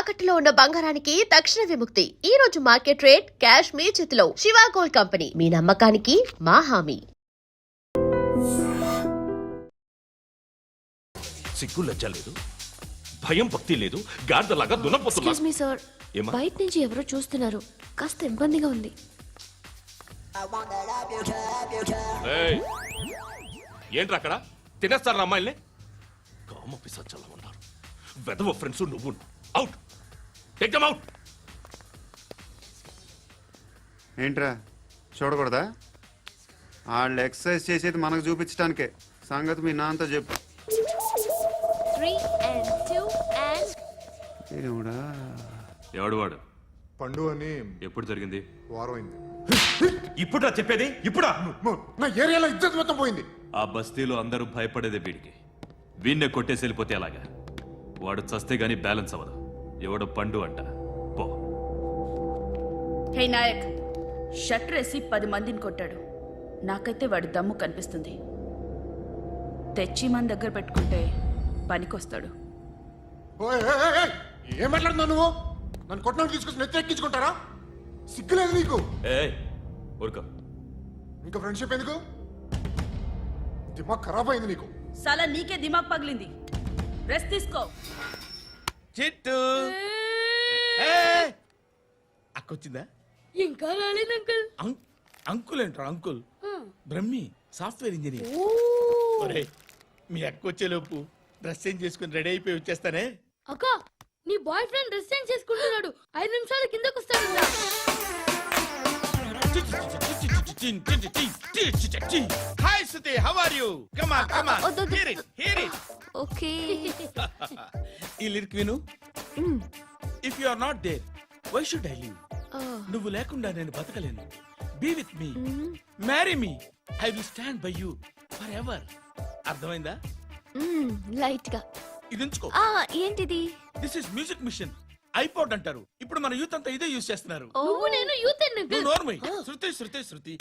తాకట్టులో ఉన్న బంగారానికి తక్షణ విముక్తి. ఈ రోజు మార్కెట్ రేట్ క్యాష్ మీ చేతిలో. శివ గోల్డ్ కంపెనీ, మీ నమ్మకానికి మా హామీ. సిగ్గు లజ్జ లేదు, భయం భక్తి లేదు, గాడిదలాగా దున్నపోతున్నా. ఎక్స్క్యూజ్ మీ సార్, బయట నుంచి ఎవరో చూస్తున్నారు, కాస్త ఇబ్బందిగా ఉంది. ఏంట్రా అక్కడ తినేస్తారా అమ్మాయిల్ని? కామ పిశాచాలా ఉన్నారు. వెదవ ఫ్రెండ్స్ నువ్వు. Out, take them out. ఏంట్రా చూడకూడదా? వాళ్ళు ఎక్సర్సైజ్ చేసేది మనకు చూపించడానికే. సంగతి మీ నాన్నతో చెప్పు. 3 and 2 and ఏమిడా ఎవడు వాడు? పండు అని ఎప్పుడు జరిగింది? వారం అయింది. ఇప్పుడా చెప్పేది? ఇప్పుడా? నా ఏరియాలో ఇజ్జత్ మొత్తం పోయింది. ఆ బస్తీలో అందరూ భయపడేదే వీడికి. వీణ్ణే కొట్టేసి వెళ్ళిపోతే అలాగా. వాడు చస్తే గానీ బ్యాలెన్స్ అవ్వదు. ఎవడో పండు అంట. పో. హే నాయక్, షట్టర్ వేసి 10 మందిని కొట్టాడు. నాకైతే వాడి దమ్ము కనిపిస్తుంది. తెచ్చి మన దగ్గర పెట్టుకుంటే పనికొస్తాడు. ఏం మాట్లాడుతున్నావు నువ్వు? నన్ను కొట్టడానికి తీసుకొచ్చి నెత్తి ఎక్కించుకుంటారా? సిగ్గులేదు నీకు? ఊరుకో. ఇంకా ఫ్రెండ్షిప్ ఎందుకు? దిమాగ్ ఖరాబ్ అయింది నీకు. సలా నీకే దిమాగ్ పగిలింది. రెస్ట్ తీసుకో. చిట్టు అక్కొచ్చిందా? ఇంకా రాలేదు అంకుల్. అంకుల్ ఏంట్రా అంకుల్? Brahmi software engineer. ఒరేయ్, మీ అక్క వచ్చేలోపు డ్రెస్ చేంజ్ చేసుకుని రెడీ అయిపోయి వచ్చేస్తానే. అక్క, నీ బాయ్ ఫ్రెండ్ డ్రెస్ చేంజ్ చేసుకుంటున్నాడు. 5 నిమిషాలు కిందకు వస్తాడు. Hi Shruti, how are you? Come on come on, hear it. Okay. ఈ లిరిక్ విను. If you are not there, why should I live? నువ్వు లేకుండా నేను బతకలేను. Be with me, marry me, I will stand by you forever. అర్థమైందా? Light గా. ఇది ఉంచుకో. ఏంటిది? This is music machine. IPod అంటారు. ఇప్పుడు మన యూత్ అంతా ఇదే యూజ్ చేస్తున్నారు. నువ్వు నేను యూత్ నువ్వు నోర్మై. శృతి శృతి శృతి.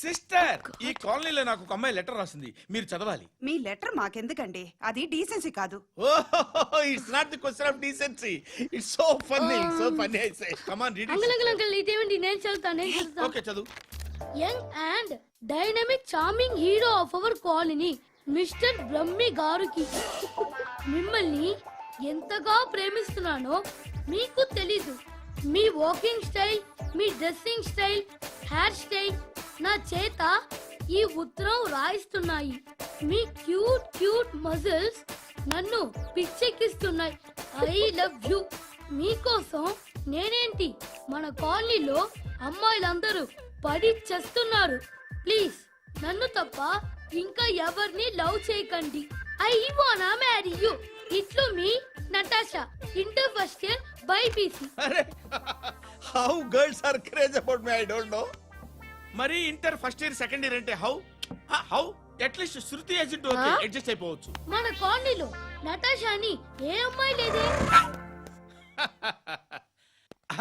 సిస్టర్, ఈ కాలనీలో నాకు ఒక అమ్మాయి లెటర్ రాసింది, మీరు చదవాలి. మీ లెటర్ మాకెందుకండి? అది డీసెన్సీ కాదు. Oh, it's not the question of decency. It's so funny, so funny. I say come on read it. Uncle ఇదేంటి? నేను చదువుతాను. ఓకే, చదువు. Young and dynamic charming hero of our colony mister Brahmi గారికి మిమ్మల్ని ఎంతగా ప్రేమిస్తున్నానో మీకు తెలీదు. మీ వాకింగ్ స్టైల్, మీ డ్రెస్సింగ్ స్టైల్, హెయిర్ స్టైల్ నా చేత ఈ ఉత్తరం రాయిస్తున్నాయి. మీ క్యూట్ క్యూట్ మజిల్స్ నన్ను పిచ్చెక్కిస్తున్నాయి. I love you. మీకోసం నేనేంటి, మన కాలనీలో అమ్మాయిలందరూ పడి చేస్తున్నారు. ప్లీజ్ నన్ను తప్ప ఇంకా ఎవరిని లవ్ చేయకండి. ఐ వానా మ్యారీ యూ. ఇట్లు మీ Natasha, inter first year BiPC. అరే, how girls are craze about me, I don't know. మరి inter first year second year అంటే how at least Shruti agent okay, adjust అయిపోవచ్చు. మన కాలనీలో నటాషా అని ఏ అమ్మాయి లేదే.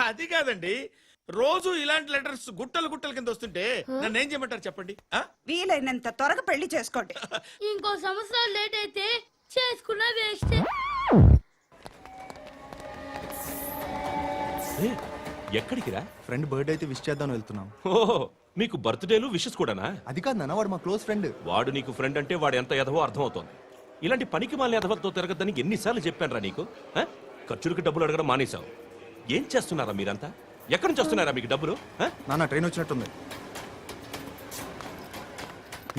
అది కాదండి, రోజు ఇలాంటి లెటర్స్ గుట్టలు గుట్టల కింద వస్తుంటే నన్ను ఏం చేయమంటారు చెప్పండి? వీలైనంత త్వరగా పెళ్లి చేసుకోండి. ఇంకో సంవత్సరాలు లేట్ అయితే చేసుకున్న వేస్ట్. ఎక్కడికి రా? ఫ్రెండ్ బర్త్డే అయితే విష్ చేద్దాం వెళ్తున్నాం. ఓహో, మీకు బర్త్డేలు విషెస్ కూడానా? అది కాదు నాన్న, వాడు మా క్లోజ్ ఫ్రెండ్. వాడు నీకు ఫ్రెండ్ అంటే వాడు ఎంత ఎదవో అర్థమవుతోంది. ఇలాంటి పనికి మాలిన ఎదవలతో తిరగద్దని ఎన్నిసార్లు చెప్పానురా నీకు? ఖర్చులకు డబ్బులు అడగడం మానేశావు. ఏం చేస్తున్నారా మీరంతా? ఎక్కడి నుంచి వస్తున్నారా మీకు డబ్బులు? నాన్న ట్రైన్ వచ్చినట్టుంది.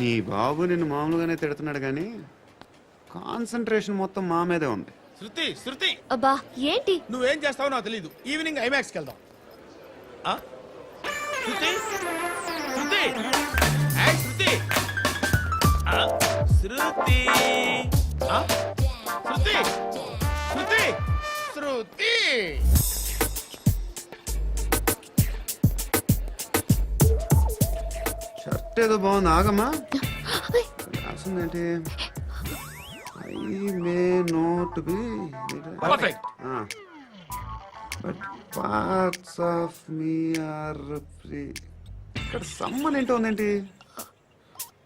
నీ బాబు నిన్ను మామూలుగానే తిడుతున్నాడు కానీ కాన్సన్ట్రేషన్ మొత్తం మా మీదే ఉంది. శృతి శృతి, అబ్బా ఏంటి? నువ్వేం చేస్తావో నాకు తెలీదు. ఈవినింగ్ ఐమాక్స్కి వెళ్దాం. శృతి శృతి, శృతి శృతి శృతి శృతి శృతి. షర్ట్ ఏదో బాగుంది, ఆగమ్మా. రాసిందేంటి? I may not be Perfect. But parts of me are free. ఇక్కడ సమ్మన్ ఏంటో ఉందేంటి?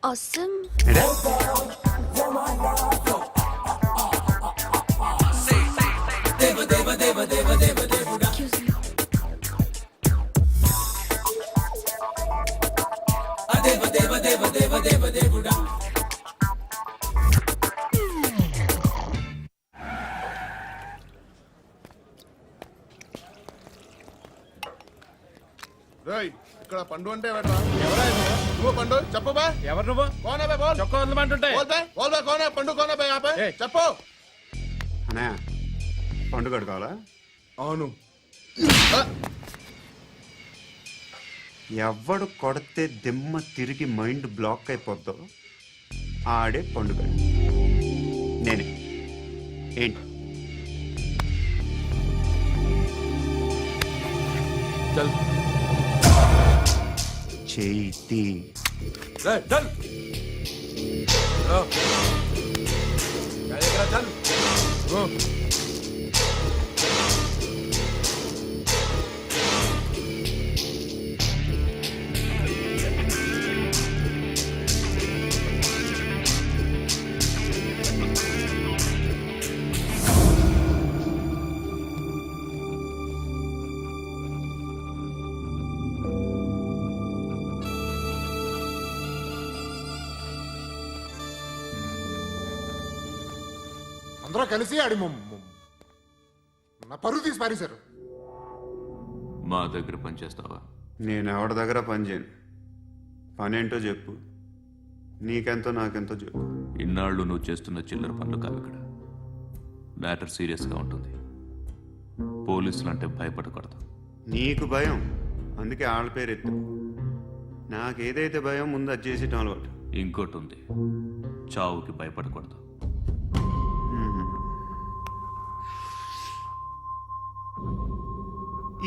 awesome. రేయ్ ఇక్కడ పండు అంటే ఎవరా నువ్వు పండు చెప్పు బా ఎవరు నువ్వు కోనే బే బోల్ చొక్కా వదలమంటుంటే బోల్ బే కోనే పండు కోనే బే ఆపే ఏయ్. చెప్పు అనే పండుగ కావాలా? అవును ఎవడు కొడితే దిమ్మ తిరిగి మైండ్ బ్లాక్ అయిపోద్దో ఆడే పండుగ. నేనే. ఏంటి? చల్ చేతి రే చల్ ఓ చల్ చల్ ఓ అందరూ కలిసి ఆడి నా పరువు తీసి పారేశారు. మా దగ్గర పనిచేస్తావా? నేను ఎవరి దగ్గర పని చేయను. పని ఏంటో చెప్పు. నీకెంతో నాకెంతో చెప్పు. ఇన్నాళ్ళు నువ్వు చేస్తున్న చిల్లర పనులు కావు ఇక్కడ. మ్యాటర్ సీరియస్గా ఉంటుంది. పోలీసులు అంటే భయపడకూడదు. నీకు భయం, అందుకే ఆళ్ళ పేరు ఎత్తు. నాకేదైతే భయం ముందు అది చేసేటం అలవాటు. ఇంకోటి ఉంది, చావుకి భయపడకూడదు.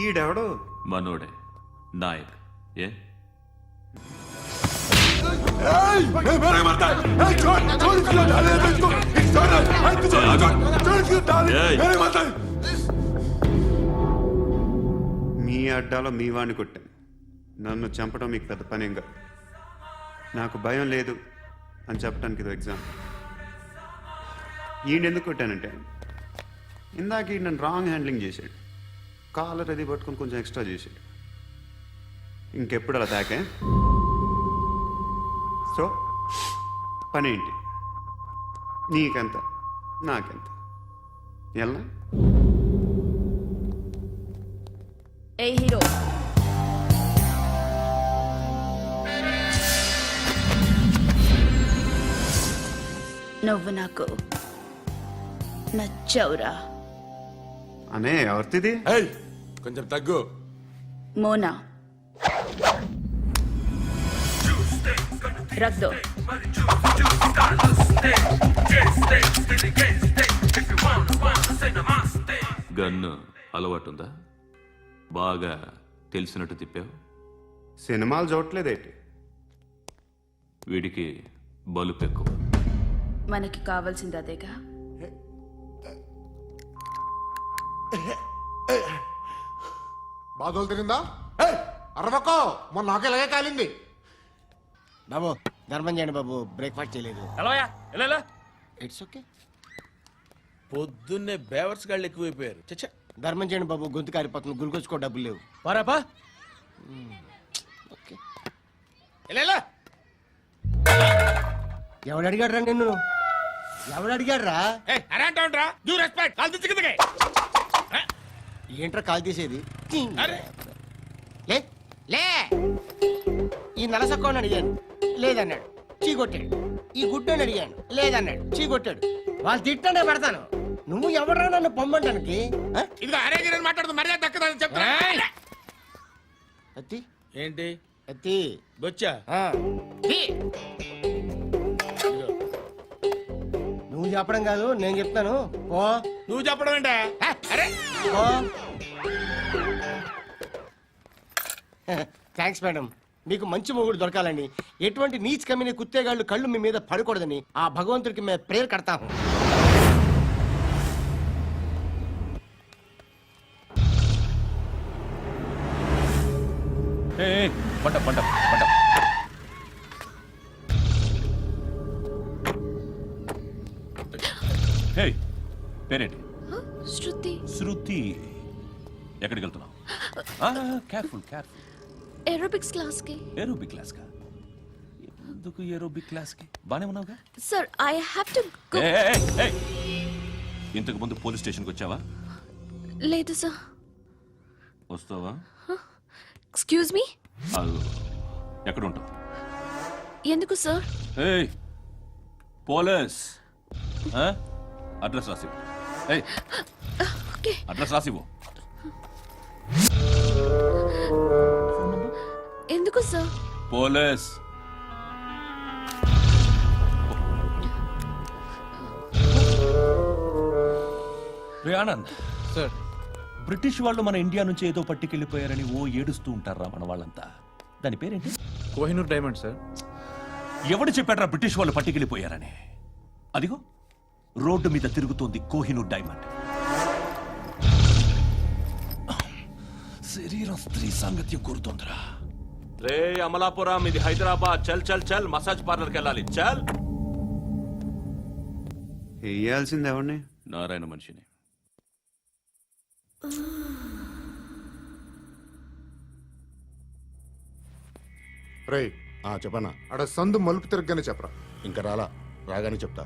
ఈడెవడో మనోడే నాయక్. ఏ మీ అడ్డాలో మీ వాడిని కొట్టాను. నన్ను చంపడం మీకు పెద్ద పనేం కాదు. నాకు భయం లేదు అని చెప్పడానికి ఇది ఎగ్జామ్. ఈయనెందుకు కొట్టానంటే ఇందాక ఈ నన్ను రాంగ్ హ్యాండ్లింగ్ చేశాడు. కాలర్ అది పట్టుకొని కొంచెం ఎక్స్ట్రా చేశాడు. ఇంకెప్పుడు అలా తాకే. సో పని ఏంటి? నీకెంత నాకెంత ఎలా? ఏ హీరో నువ్వు నాకు నచ్చావురా. అనే ఎవరిది? ఏయ్ కొంచెం తగ్గు. మోనా రక్ దో. గన్ను అలవాటుందా? బాగా తెలిసినట్టు తిప్పావు. సినిమాలు చూడట్లేదేంటి? వీడికి బలుపు ఎక్కువ. మనకి కావాల్సింది అదేగా. బాధలు తిరిందా? అరవకో మొన్న నాకు ఇలాగే కాలింది. బాబు ధర్మం చేయండి బాబు, బ్రేక్ఫాస్ట్ చేయలేదు. ఎలా ఇట్స్ ఓకే. పొద్దున్నే బేవర్స్ గాళ్ళు ఎక్కువైపోయారు. చచ్చా ధర్మం చేయండి బాబు, గొంతు కారిపోతుంది, గురికొచ్చుకో డబ్బులు లేవు. పారాపా ఓకే. ఎలా ఎవడు అడిగాడు రా నిన్ను? ఎవడు అడిగాడు రా? అరే అంటావుంట్రా. Due respect. కాల్ తెచ్చి కిందకి. ఏంట్రా కాల్ తీసేది? అరే లే లే. ఈ నలసక్కని అడిగాను, లేదన్నాడు, చీ కొట్టాడు. ఈ గుడ్డని అడిగాను, లేదన్నాడు, చీ కొట్టాడు. వాళ్ళు తిట్టానే పెడతాను. నువ్వు ఎవడరా నన్ను పొమ్మంటానికి? ఇదిగో అరే గిరని మాట్లాడుతూ మర్యాద దక్కదని చెప్తా. అత్తి ఏంటి అత్తి బొచ్చా? ఆ. తీ. నువ్వు చెప్పడం కాదు, నేను చెప్తాను. ఓ నువ్వు చెప్పడం ఏంటే? అరే ఓ. Thanks madam. మీకు మంచి మొగుడు దొరకాలని, ఎటువంటి నీచ్ కమ్మిన కుత్తేగాళ్ళు కళ్ళు మీ మీద పడకూడదని ఆ భగవంతుడికి మేము ప్రేయర్ కడతాము. పంట పంట పంట. హే, పేరేంటి? శృతి. శృతి. ఎక్కడికి వెళ్తున్నావు? Careful careful. ఏరోబిక్స్ క్లాస్ కి. ఏరోబిక్ క్లాస్ కా? ఎందుకు ఏరోబిక్ క్లాస్ కి? బానే ఉన్నావుగా? Sir I have to go. ఇంతకు ముందు పోలీస్ స్టేషన్కి వచ్చావా? లేదు సార్. వస్తావా? Excuse me. ఎక్కడ ఉంటావు? ఎందుకు సార్? ఏయ్ పోలీస్, అడ్రస్ రాసివ్వు. ఏయ్ ఓకే. అడ్రస్ రాసివ్వు. ఎందుకు సార్? పోలీస్. రే ఆనంద్ సార్, బ్రిటిష్ వాళ్ళు మన ఇండియా నుంచి ఏదో పట్టుకెళ్ళిపోయారని ఓ ఏడుస్తూ ఉంటారా మన వాళ్ళంతా? దాని పేరేంటి? Kohinoor diamond sir. ఎవడు చెప్పాడ్రా బ్రిటిష్ వాళ్ళు పట్టుకెళ్ళిపోయారని? అదిగో రోడ్డు మీద తిరుగుతోంది కోహినూర్ డైమండ్. శరీరం స్త్రీ సాంగత్యం కోరుతోందిరా. రే అమలాపురం, ఇది హైదరాబాద్. చల్ చల్ చల్, మసాజ్ పార్లర్కి వెళ్ళాలి. చల్. వేయాల్సింది ఎవరిని? నారాయణ మనిషిని. రే చెప్పనా, అడ సందు మలుపు తిరగగానే చెప్పరా. ఇంకా రాగానే చెప్తా.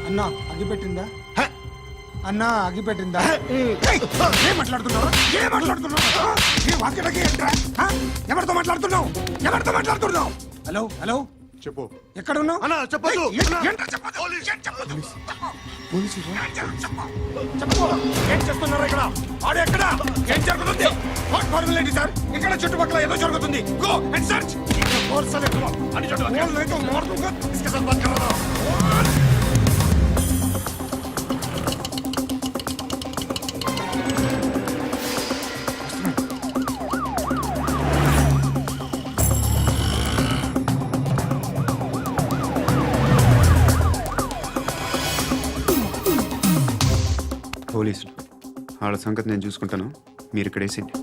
అన్నా అగిపెట్టిందా? అన్నా అగిపెట్టిందా? ఏం మాట్లాడుతున్నావు? ఎవరితో మాట్లాడుతున్నావు? హలో హలో, చెప్పు. ఎక్కడ ఉన్నావు? అన్నా చెప్పదు. ఏం చేస్తున్నారు ఇక్కడ? ఆడు ఎక్కడ? ఏం జరుగుతుంది? వాట్ ఫార్ములేంటి సార్? ఇక్కడ చుట్టుపక్కల ఏదో జరుగుతుంది. Go and search. పోలీసులు వాళ్ళ సంగతి నేను చూసుకుంటాను, మీరు ఇక్కడ వేసింది.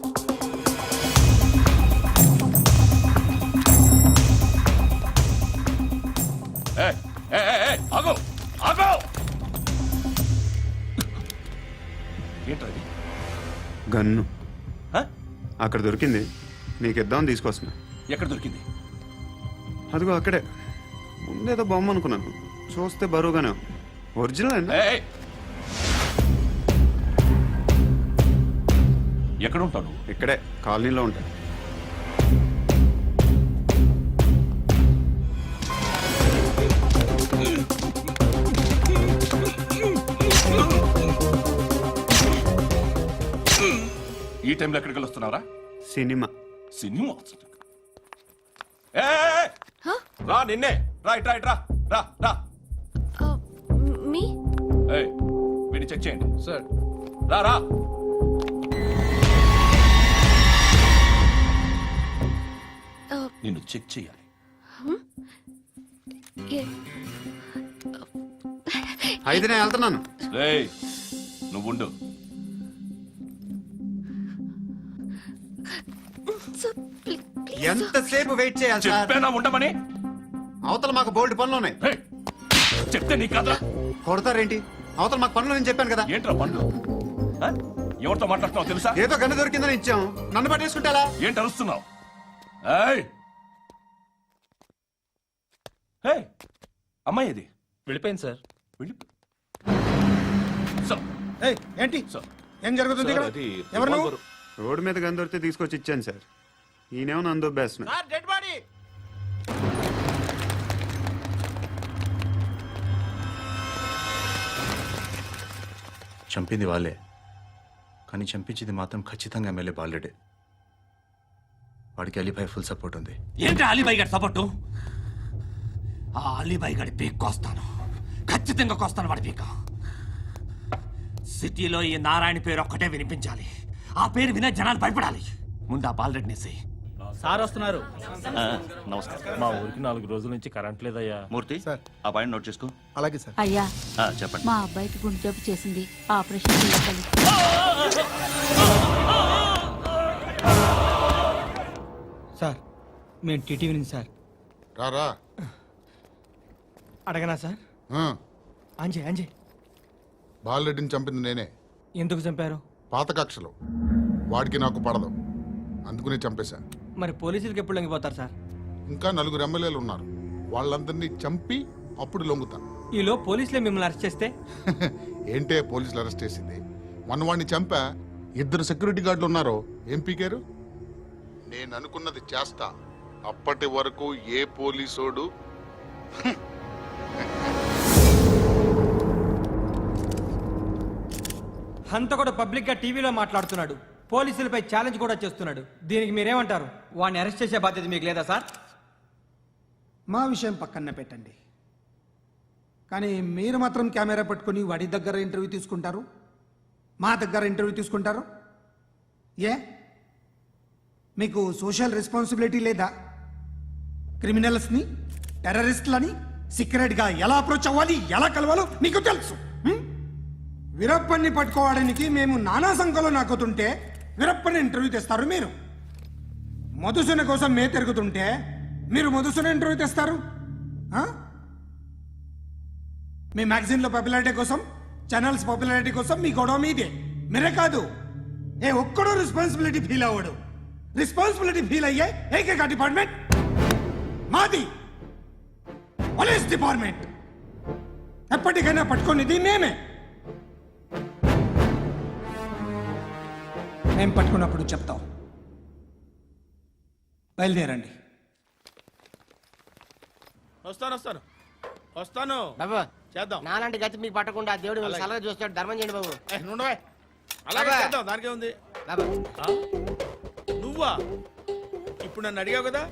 ఆగో ఆగో. ఏంటది? గన్ను హ? అక్కడ దొరికింది, మీకు ఇద్దామని తీసుకొస్తున్నా. ఎక్కడ దొరికింది? అదిగో అక్కడే. ముందేదో బొమ్మ అనుకున్నాను, చూస్తే బరువుగానే ఉంది. ఒరిజినల్ అండి. ఏయ్! ఎక్కడ ఉంటాను? ఇక్కడే కాలనీలో ఉంటాను. ఈ టైంలో ఎక్కడికి వస్తున్నావురా? సినిమా. సినిమా? ఏయ్! రా, నిన్నే. రా ఇట్రా ఇట్రా. రా రా. మీ ఏయ్, వీడిని చెక్ చేయండి. సార్. రా రా. నిన్ను చెక్ చేయాలి. అయితే నేను వెళ్తున్నాను. రేయ్, నువ్వు ఉండు. ఎంతసేపు వెయిట్ చేయాలి సార్? చెప్పేనా ఉండమని? అవతల మాకు బోల్డ్ పనులు ఉన్నాయి. రేయ్, చెప్తే నీకు కదా. కొడతారేంటి? అవతల మాకు పనులు నేను చెప్పాను కదా. ఏంట్రా పండు? ఆ? ఎవరితో మాట్లాడుతున్నావు తెలుసా? ఏదో గన్ను దొరికిందని ఇచ్చాం, నన్ను పట్టేసుకుంటా. ఏంటి అరుస్తున్నావు? ఏయ్! ఏయ్! అమ్మాయి ఇది వెళ్ళిపోయింది సార్. వెళ్ళి సార్, ఏంటి సార్, ఏం జరుగుతుంది సార్, ఇక్కడ? అది ఎవరు నువ్వు? రివాల్వర్. రోడ్డు మీద గన్ను దొరికితే తీసుకొచ్చి ఇచ్చాను సార్. ఈయనేమో నన్ను దొబ్బేస్తున్నా. Dead body. చంపింది వాళ్ళే, కానీ చంపించింది మాత్రం ఖచ్చితంగా ఎమ్మెల్యే బాలుడే. వాడికి అలీభాయ్ ఫుల్ సపోర్ట్ ఉంది. ఏంటి అలీబాయి గారి సపోర్టు? ఆ అలీబాయి గారి పీక్ కోస్తాను, ఖచ్చితంగా కోస్తాను వాడి పీక. సిటీలో ఈ నారాయణ పేరు ఒక్కటే వినిపించాలి. ఆ పేరు వినే జనాలు భయపడాలి. ముందు ఆ బాలరెడ్డినేసి. సార్ వస్తున్నారు. నమస్కారం. మా ఊరికి 4 రోజుల నుంచి కరెంట్ లేదయ్యా. మూర్తి సార్. ఆ పాయింట్ నోట్ చేసుకో. అలాగే సార్. అయ్యా, చెప్పండి. మా అబ్బాయికి గుండె జబ్బు చేసింది, ఆపరేషన్ చేయాలి. సార్ మేము టీటీవీ నుంచి సార్. రా. అడగనా సార్? అంజయ్ బాలరెడ్డిని చంపింది నేనే. ఎందుకు చంపారు? పాత కక్షలు. వాడికి నాకు పడదు, అందుకునే చంపేశాను. మరి పోలీసులకి ఎప్పుడు లొంగిపోతారు సార్? ఇంకా 4 ఎమ్మెల్యేలు ఉన్నారు, వాళ్ళందరినీ చంపి అప్పుడు లొంగుతాను. ఈలో పోలీసులే మిమ్మల్ని అరెస్ట్ చేస్తే? ఏంటే పోలీసులు అరెస్ట్ చేసింది? మొన్న వాడిని చంపా, 2 సెక్యూరిటీ గార్డులు ఉన్నారు. ఏం పీకారు? నేను అనుకున్నది చేస్తా. అప్పటి వరకు ఏ పోలీసోడు హంతకుడు పబ్లిక్ గా టీవీలో మాట్లాడుతున్నాడు, పోలీసులపై ఛాలెంజ్ కూడా చేస్తున్నాడు. దీనికి మీరేమంటారు? వాడిని అరెస్ట్ చేసే బాధ్యత మీకు లేదా సార్? మా విషయం పక్కన పెట్టండి, కానీ మీరు మాత్రం కెమెరా పట్టుకొని వాడి దగ్గర ఇంటర్వ్యూ తీసుకుంటారు, మా దగ్గర ఇంటర్వ్యూ తీసుకుంటారు. ఏ మీకు సోషల్ రెస్పాన్సిబిలిటీ లేదా? క్రిమినల్స్ని, టెర్రరిస్టులని సీక్రెట్గా ఎలా అప్రోచ్ అవ్వాలి, ఎలా కలవాలో మీకు తెలుసు. వీరప్పన్ని పట్టుకోవడానికి మేము నానా సంఖ్యలో నాకుతుంటే వీరప్పని ఇంటర్వ్యూ తెస్తారు మీరు. మధుసూన కోసం మే తిరుగుతుంటే మీరు మధుసూన ఇంటర్వ్యూ తెస్తారు. మీ మ్యాగజైన్లో పాపులారిటీ కోసం, ఛానల్స్ పాపులారిటీ కోసం మీ గొడవ మీదే. మీరే కాదు, ఏ ఒక్కడో రెస్పాన్సిబిలిటీ ఫీల్ అవ్వడు. రెస్పాన్సిబిలిటీ ఫీల్ అయ్యే ఏకైక డిపార్ట్మెంట్ మాది, పోలీస్ డిపార్ట్మెంట్. ఎప్పటికైనా పట్టుకునేది మేమే. మేము పట్టుకున్నప్పుడు చెప్తాం. బయలుదేరండి. వస్తాను బాబు చేద్దాం. నాలాంటి గతి మీకు పట్టకుండా దేవుడు మిమ్మల్ని సలహా చూస్తాడు. ధర్మం చేయండి బాబు. అలాగే అబ్బా. చేద్దాం, దానికే ఉంది. బాబు నువ్వా ఇప్పుడు నన్ను అడిగావు కదా,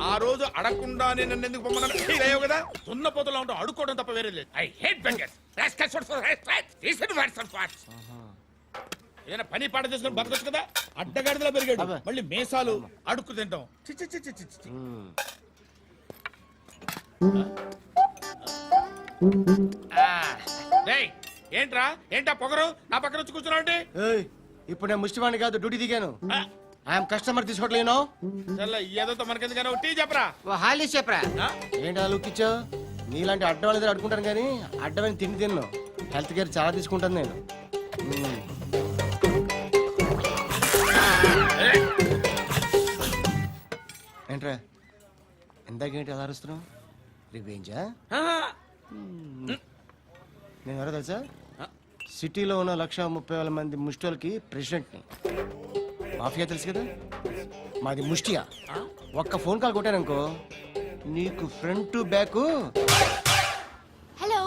ఆ రోజు అడగకుండానే నన్ను ఎందుకు పొమ్మన్నా ఫీల్ అయ్యావు కదా. సున్న పోతలో ఉంటావు, అడుక్కోవడం తప్ప వేరే లేదు. I hate bangers. ఏదైనా పని పాట చేసుకుని బతకొచ్చు కదా. అడ్డగాడిదలా పెరిగాడు, అబ్బా. మళ్ళీ మేసాలు అడుక్కు తింటాం. చి చి చి చి చి చి. డేయ్, ఏంటా పొగరు నా పక్కన వచ్చి కూర్చున్నావు అంటే? ఏయ్, ఇప్పుడు నేను ముష్టివాణి కాదు, డ్యూటీ దిగాను. ఐఎమ్ కస్టమర్ తీసుకోవట్లేను. ఏదో మనకెందుకైనా టీ చెప్పరా. హాలీస్ చెప్పరా. ఏంటి అలా లుక్ ఇచ్చావు? నీలాంటి అడ్డ వాళ్ళ దగ్గర అడుకుంటాను కానీ అడ్డమైన తిండి తిన్ను. హెల్త్ కేర్ చాలా తీసుకుంటాను నేను. ఏంట్రా ఇందాకేంటి అలా అరుస్తున్నావు? రివేంజా? నేను ఎవరో తెలుసా? సిటీలో ఉన్న 130,000 మంది ముష్టిలకి ప్రెసిడెంట్ని. మాఫియా తెలుసు కదా, మాది ముష్టియా. ఒక్క ఫోన్ కాల్ కొట్టాననుకో నీకు ఫ్రంట్ టు బ్యాక్. హలో,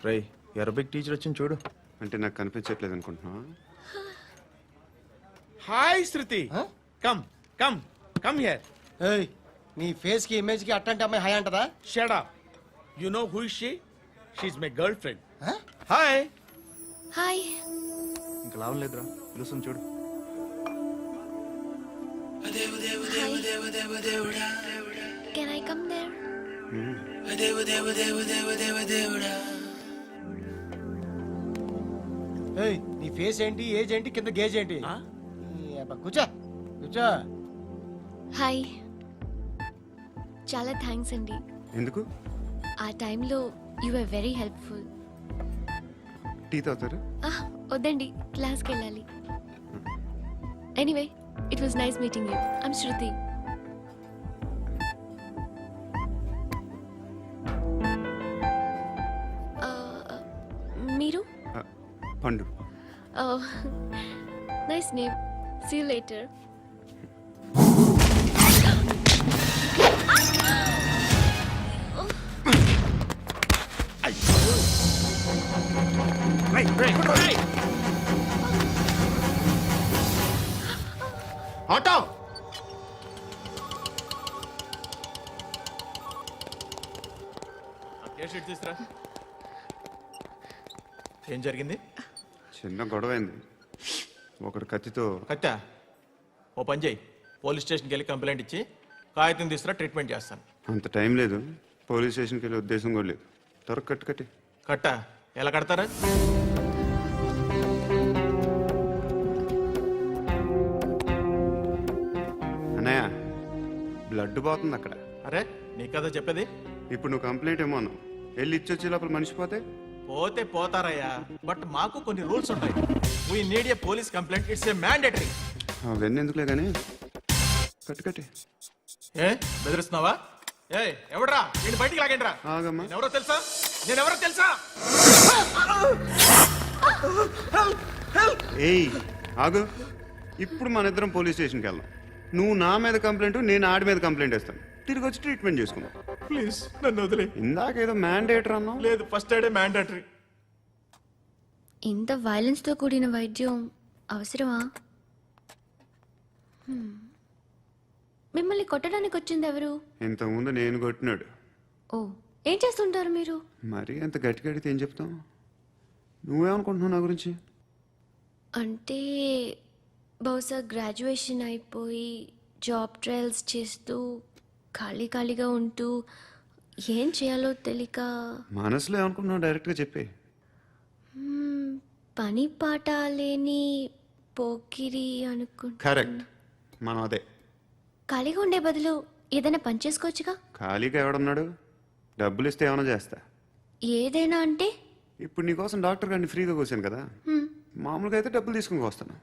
రై అరబిక్ టీచర్ వచ్చింది చూడు. అంటే నాకు కనిపించట్లేదు అనుకుంటున్నా. Hi Shruti, come come come here. ఏయ్, నీ ఫేస్ కి ఇమేజ్ కి అట్టంటే అమ్మాయి హాయ్ అంటదా? Shut up. You know who is she? She is my girlfriend. Hi. Hi. ఇంకా లాభం లేదురా, పిలుస్తుంది చూడు. Can I come there? ఏయ్, నీ ఫేస్ ఏంటి, ఏజ్ ఏంటి, కింద గేజ్ ఏంటి? ఈ అబ్బా, కూర్చో కూర్చో. హాయ్. చాలా థ్యాంక్స్ అండి. ఎందుకు? ఆ టైంలో you are very helpful. Tea తాగుతారు? వద్దండి, క్లాస్కి వెళ్ళాలి. Anyway, it was nice meeting you. I'm Shruti. మీరు? Pandu. Nice name. See you later. Auto తీసురా. ఏం జరిగింది? చిన్న గొడవ అయింది. ఒకడు కత్తితో. కట్టా, ఓ పని చేయి, పోలీస్ స్టేషన్కి వెళ్ళి కంప్లైంట్ ఇచ్చి కాగితం తీసుకురా, ట్రీట్మెంట్ చేస్తాను. అంత టైం లేదు, పోలీస్ స్టేషన్కి వెళ్ళే ఉద్దేశం కూడా లేదు. త్వరగా కట్టు కట్టి. కట్టా, ఎలా కడతారా? అన్నయ్య, బ్లడ్ పోతుంది అక్కడ. అరే, నీ కదా చెప్పేది. ఇప్పుడు నువ్వు కంప్లైంట్ ఏమో అన్నావు, వెళ్ళి ఇచ్చొచ్చే లోపల మనిషి పోతే? పోతే పోతారయ్యా, బట్ మాకు కొన్ని రూల్స్ ఉంటాయి. We need a police complaint, it's a mandatory. అవన్నీ ఎందుకులే కానీ కట్టు కట్టి. ఏ బెదిరిస్తున్నావా? ఏ ఎవడ్రా, నేను బయటికి లాగండి రా. ఆగమ్మా. ఎవరో తెలుసా? నేనెవరో తెలుసా? ఏయ్ ఆగు, ఇప్పుడు మన ఇద్దరం పోలీస్ స్టేషన్కి వెళ్దాం. నువ్వు నా మీద కంప్లైంట్, నేను ఆడి మీద కంప్లైంట్ ఇస్తాను. తిరిగి వచ్చి ట్రీట్మెంట్ చేసుకుందాం. ప్లీజ్ నన్ను వదిలే. ఇందాకేదో మ్యాండేటర్ అన్నావు. లేదు, ఫస్ట్ ఎయిడే మ్యాండేటరీ. ఇంత వైలెన్స్ తో కూడిన వైద్యం అవసరమా? మిమ్మల్ని కొట్టడానికి వచ్చింది ఎవరు? ఇంతకుముందు నేను కొట్టినాడు. ఓ, ఏం చేస్తుంటారు మీరు? మరి అంత గట్టిగా అడిగితే ఏం చెప్తాం? నువ్వేమనుకుంటున్నావు నా గురించి? అంటే బహుశా గ్రాడ్యుయేషన్ అయిపోయి జాబ్ ట్రయల్స్ చేస్తూ ఖాళీగా ఉంటూ ఏం చేయాలో తెలియక మనసులో ఏమనుకుంటున్నావు డైరెక్ట్గా చెప్పే. పని పాట లేని పోకిరి అనుకుంటా. కరెక్ట్, మనం అదే. ఖాళీగా ఉండే బదులు ఏదైనా పని చేసుకోవచ్చుగా. ఖాళీగా ఎవడన్నాడు? డబ్బులు ఇస్తే ఏమైనా చేస్తా. ఏదైనా అంటే ఇప్పుడు నీకోసం డాక్టర్ గారిని ఫ్రీగా కూర్చాను కదా, మామూలుగా అయితే డబ్బులు తీసుకుని వస్తాను.